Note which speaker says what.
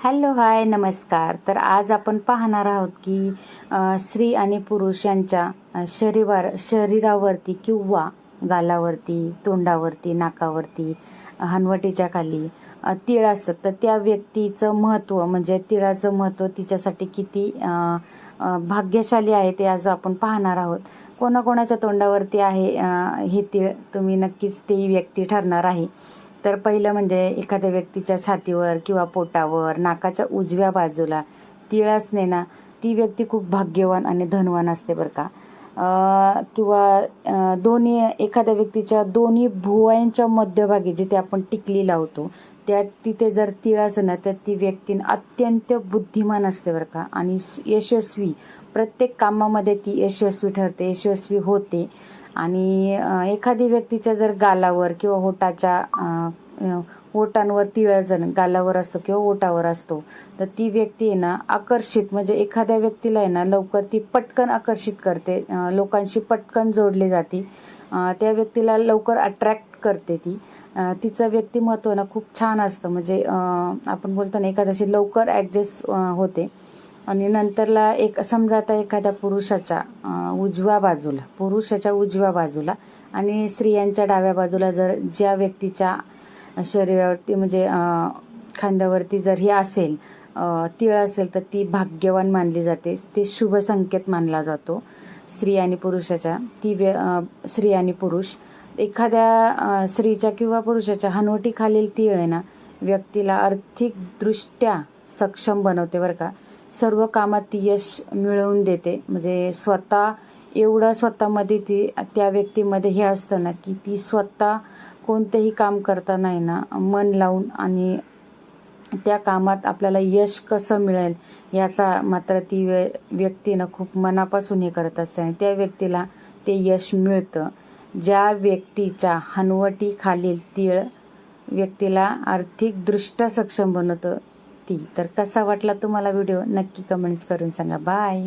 Speaker 1: Hello hi नमस्कार. तर आज आपण पाहणार आहोत की स्त्री आणि पुरुष यांच्या शरीरावरती किंवा गालावरती, तोंडावरती, नाकावरती, हनवटीच्या खाली तीळ असतात. तर त्या व्यक्तीचं महत्त्व म्हणजे तिळाचं महत्त्व तिच्यासाठी किती भाग्यशाली आहे ते आज आपण पाहणार आहोत. कोणाकोणाच्या तोंडावरती आहे हे तीळ तुम्ही नक्कीच ती व्यक्ती ठरणार आहे. तर पहिलं म्हणजे एखाद्या व्यक्तीच्या छातीवर किंवा पोटावर, नाकाच्या उजव्या बाजूला तीळ असणे ना, ती व्यक्ती खूप भाग्यवान आणि धनवान असते बरं का. किंवा दोन्ही एखाद्या व्यक्तीच्या दोन्ही भुवयांच्या मध्यभागी जिथे आपण टिकली लावतो तिथे जर तीळ असेल ना, तर ती व्यक्ती अत्यंत बुद्धिमान असते बरं का आणि यशस्वी, प्रत्येक कामामध्ये ती यशस्वी ठरते, यशस्वी होते. आणि एखादी व्यक्तीच्या जर गालावर किंवा ओटांवर तीळ जर गालावर असतो किंवा ओटावर असतो, तर ती व्यक्ती आहे ना आकर्षित, म्हणजे एखाद्या व्यक्तीला आहे ना लवकर ती पटकन आकर्षित करते, लोकांशी पटकन जोडली जाते, त्या व्यक्तीला लवकर अट्रॅक्ट करते ती. तिचं व्यक्तिमत्व ना खूप छान असतं, म्हणजे आपण बोलतो ना एखाद्याशी लवकर ॲडजस्ट होते. आणि नंतरला समजा आता एखाद्या पुरुषाच्या उजव्या बाजूला आणि स्त्रियांच्या डाव्या बाजूला जर ज्या व्यक्तीच्या शरीरावरती म्हणजे खांद्यावरती जर हे असेल, तीळ असेल, तर ती भाग्यवान मानली जाते, ते शुभ संकेत मानला जातो. स्त्री आणि पुरुष एखाद्या स्त्रीच्या किंवा पुरुषाच्या हनवटीखालील तीळ आहे ना, व्यक्तीला आर्थिकदृष्ट्या सक्षम बनवते बरं का. सर्व कामात ती यश मिळवून देते, म्हणजे स्वतःमध्ये ती त्या व्यक्तीमध्ये हे असतं ना की ती स्वतः कोणतेही काम करताना आहे ना मन लावून आणि त्या कामात आपल्याला यश कसं मिळेल याचा मात्र ती व्यक्ती ना खूप मनापासून हे करत असते आणि त्या व्यक्तीला ते यश मिळतं. ज्या व्यक्तीच्या हनवटीखालील तीळ व्यक्तीला आर्थिकदृष्ट्या सक्षम बनवतं ती. तर कसा वाटला तुम्हाला व्हिडिओ नक्की कमेंट्स करून सांगा. बाय.